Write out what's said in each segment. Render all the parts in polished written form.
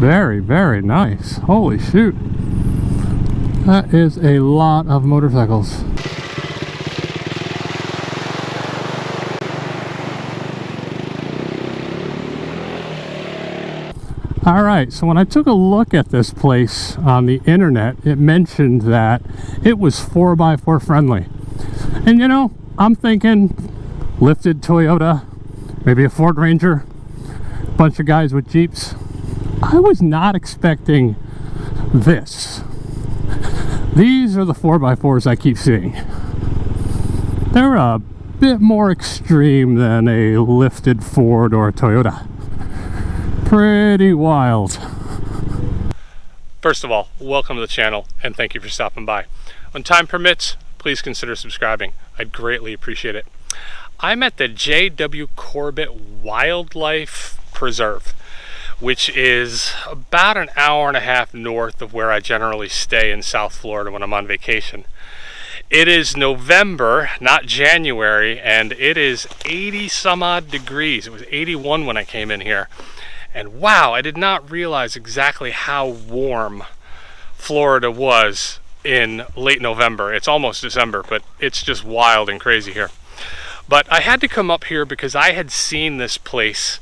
Very, very nice. Holy shoot. That is a lot of motorcycles. Alright, so when I took a look at this place on the internet, it mentioned that it was 4x4 friendly. And you know, I'm thinking lifted Toyota, maybe a Ford Ranger, bunch of guys with Jeeps. I was not expecting this. These are the 4x4s I keep seeing. They're a bit more extreme than a lifted Ford or a Toyota. Pretty wild. First of all, welcome to the channel and thank you for stopping by. When time permits, please consider subscribing. I'd greatly appreciate it. I'm at the J.W. Corbett Wildlife Preserve, which is about an hour and a half north of where I generally stay in South Florida when I'm on vacation. It is November, not January, and it is 80 some odd degrees. It was 81 when I came in here. And wow, I did not realize exactly how warm Florida was in late November. It's almost December, but it's just wild and crazy here. But I had to come up here because I had seen this place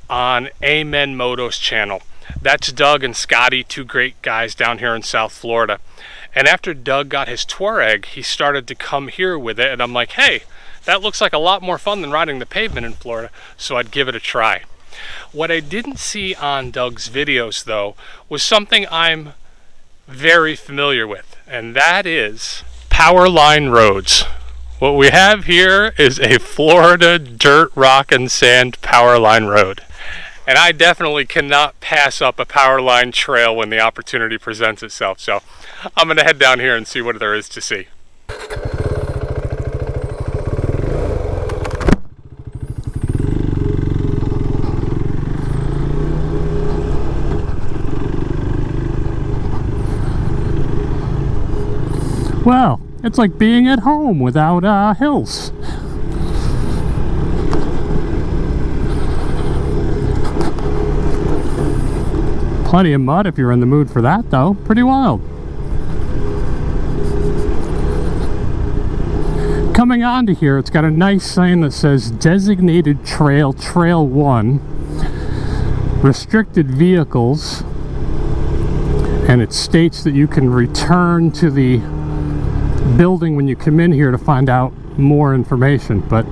on Amen Moto's channel. That's Doug and Scotty, two great guys down here in South Florida. And after Doug got his Touareg, he started to come here with it. And I'm like, hey, that looks like a lot more fun than riding the pavement in Florida. So I'd give it a try. What I didn't see on Doug's videos, though, was something I'm very familiar with, and that is power line roads. What we have here is a Florida dirt, rock, and sand power line road. And I definitely cannot pass up a power line trail when the opportunity presents itself. So I'm going to head down here and see what there is to see. Well, it's like being at home without hills. Plenty of mud if you're in the mood for that, though. Pretty wild. Coming onto here, it's got a nice sign that says Designated Trail, Trail 1, Restricted Vehicles, and it states that you can return to the building when you come in here to find out more information. But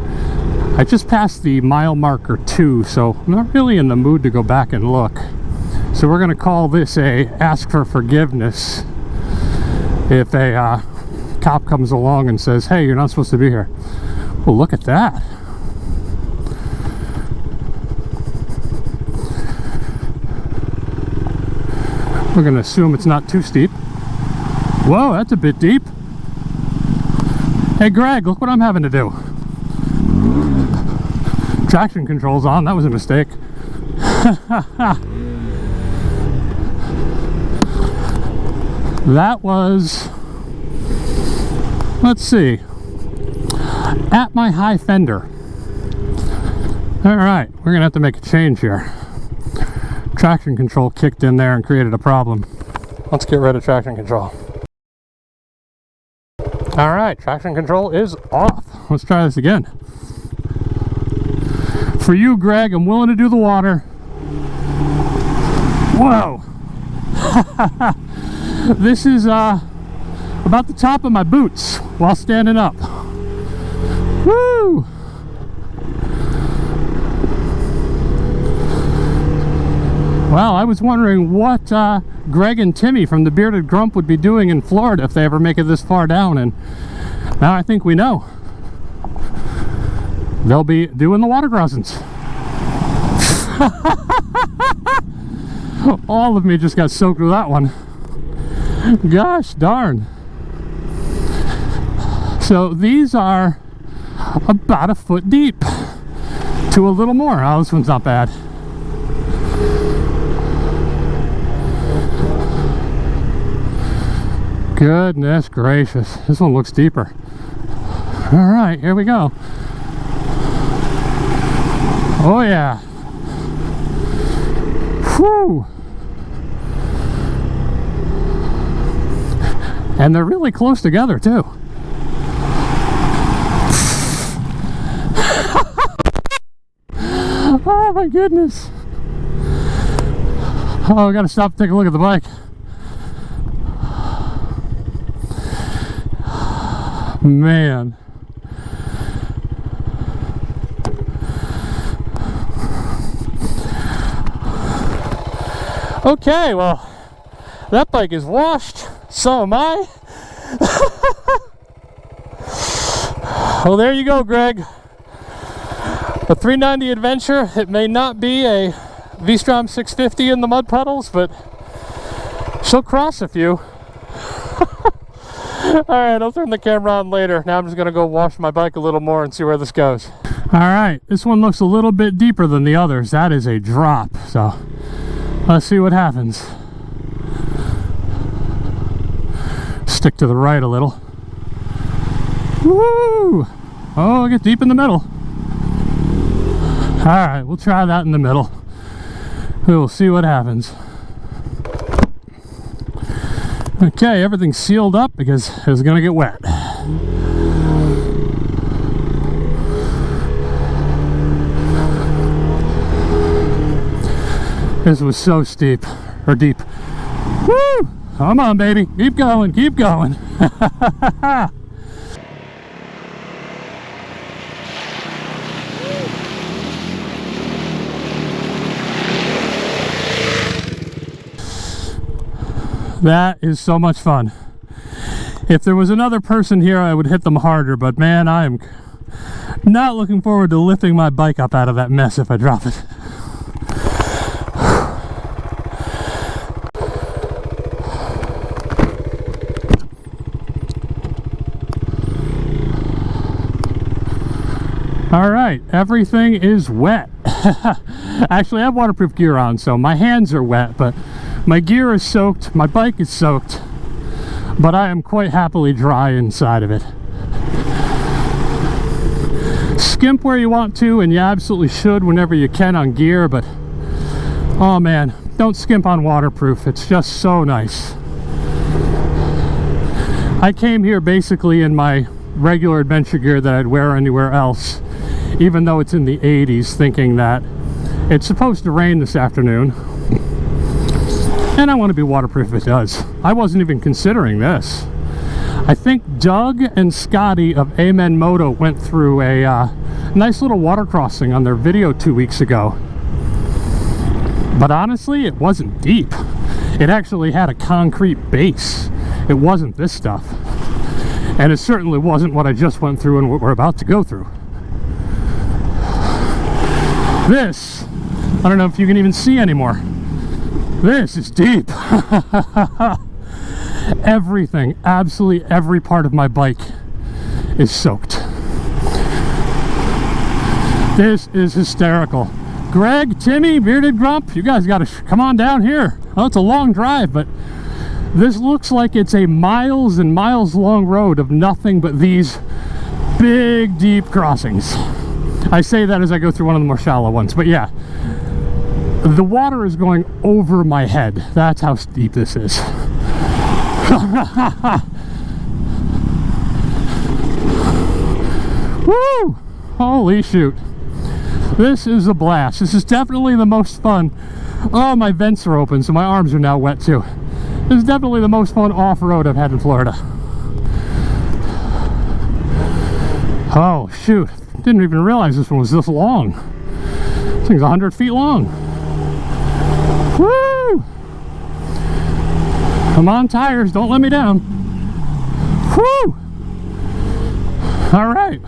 I just passed the mile marker 2, so I'm not really in the mood to go back and look. So we're going to call this a ask for forgiveness if a cop comes along and says, hey, you're not supposed to be here. Well, look at that. We're going to assume it's not too steep. Whoa, that's a bit deep. Hey Greg, look what I'm having to do. Traction control's on, that was a mistake. That was, let's see, at my high fender. Alright, we're gonna have to make a change here. Traction control kicked in there and created a problem. Let's get rid of traction control. Alright, traction control is off. Let's try this again. For you, Greg, I'm willing to do the water. Whoa! This is about the top of my boots while standing up. Woo! Well, I was wondering what Greg and Timmy from the Bearded Grump would be doing in Florida if they ever make it this far down, and now I think we know. They'll be doing the water crossings. All of me just got soaked with that one. Gosh darn. So these are about a foot deep to a little more. Oh, this one's not bad. Goodness gracious, this one looks deeper. All right, here we go. Oh yeah. Whew. And they're really close together too. Oh my goodness. Oh, I gotta stop and take a look at the bike. Man. Okay, well, that bike is washed. So am I. Well, there you go, Greg. A 390 Adventure. It may not be a V-Strom 650 in the mud puddles, but she'll cross a few. Alright, I'll turn the camera on later. Now I'm just going to go wash my bike a little more and see where this goes. Alright, this one looks a little bit deeper than the others. That is a drop, so let's see what happens. Stick to the right a little. Woo! Oh, I get deep in the middle. Alright, we'll try that in the middle. We'll see what happens. Okay, everything's sealed up because it's gonna get wet. This was so steep, or deep. Woo! Come on, baby, keep going, keep going. That is so much fun. If there was another person here, I would hit them harder, but man, I am not looking forward to lifting my bike up out of that mess if I drop it. All right, everything is wet. Actually, I have waterproof gear on, so my hands are wet, but my gear is soaked, my bike is soaked, but I am quite happily dry inside of it. Skimp where you want to, and you absolutely should whenever you can on gear, but oh man, don't skimp on waterproof. It's just so nice. I came here basically in my regular adventure gear that I'd wear anywhere else, even though it's in the 80s, thinking that it's supposed to rain this afternoon. And I want to be waterproof if it does. I wasn't even considering this. I think Doug and Scotty of Amen Moto went through a nice little water crossing on their video 2 weeks ago. But honestly, it wasn't deep. It actually had a concrete base. It wasn't this stuff. And it certainly wasn't what I just went through and what we're about to go through. This, I don't know if you can even see anymore. This is deep. Everything, absolutely every part of my bike is soaked. This is hysterical. Greg, Timmy, Bearded Grump, you guys got to come on down here. Oh, it's a long drive, but this looks like it's a miles and miles long road of nothing but these big, deep crossings. I say that as I go through one of the more shallow ones, but yeah. The water is going over my head. That's how deep this is. Woo! Holy shoot. This is a blast. This is definitely the most fun. Oh, my vents are open, so my arms are now wet too. This is definitely the most fun off-road I've had in Florida. Oh, shoot. Didn't even realize this one was this long. This thing's 100 feet long. Woo! I'm on tires, don't let me down. Woo! All right,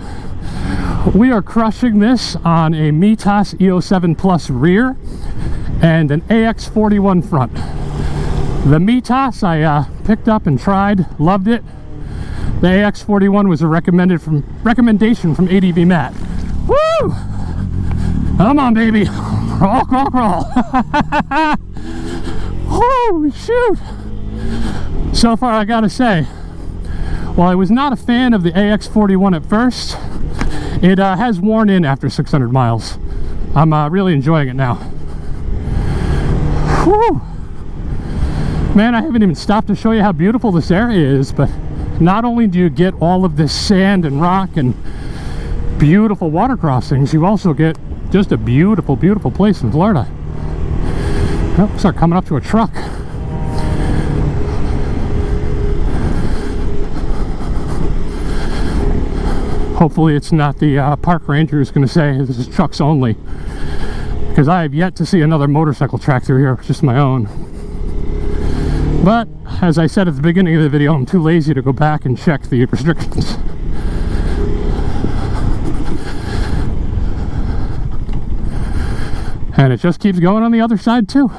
we are crushing this on a Mitas EO7 Plus rear and an AX41 front. The Mitas I picked up and tried, loved it. The AX41 was a recommendation from ADV Matt. Woo! Come on, baby. Crawl, crawl, crawl. Holy shoot. So far, I gotta say, while I was not a fan of the AX41 at first, it has worn in after 600 miles. I'm really enjoying it now. Whew. Man, I haven't even stopped to show you how beautiful this area is, but not only do you get all of this sand and rock and beautiful water crossings, you also get just a beautiful, beautiful place in Florida. Oh, start coming up to a truck. Hopefully it's not the park ranger who's going to say this is trucks only, because I have yet to see another motorcycle track through here, just my own. But as I said at the beginning of the video, I'm too lazy to go back and check the restrictions. And it just keeps going on the other side too.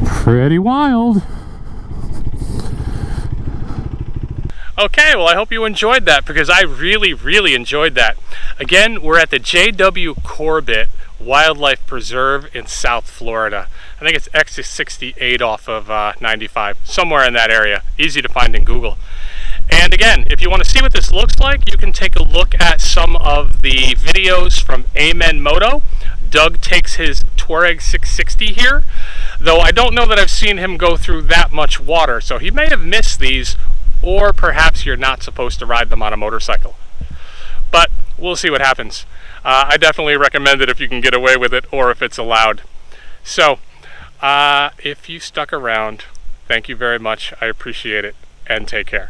Pretty wild. Okay, well, I hope you enjoyed that, because I really, really enjoyed that. Again, we're at the J.W. Corbett Wildlife Preserve in South Florida. I think it's exit 68 off of 95, somewhere in that area. Easy to find in Google. And again, if you want to see what this looks like, you can take a look at some of the videos from Amen Moto. Doug takes his Touareg 660 here, though I don't know that I've seen him go through that much water, so he may have missed these, or perhaps you're not supposed to ride them on a motorcycle. But we'll see what happens. I definitely recommend it if you can get away with it, or if it's allowed. So, if you stuck around, thank you very much. I appreciate it, and take care.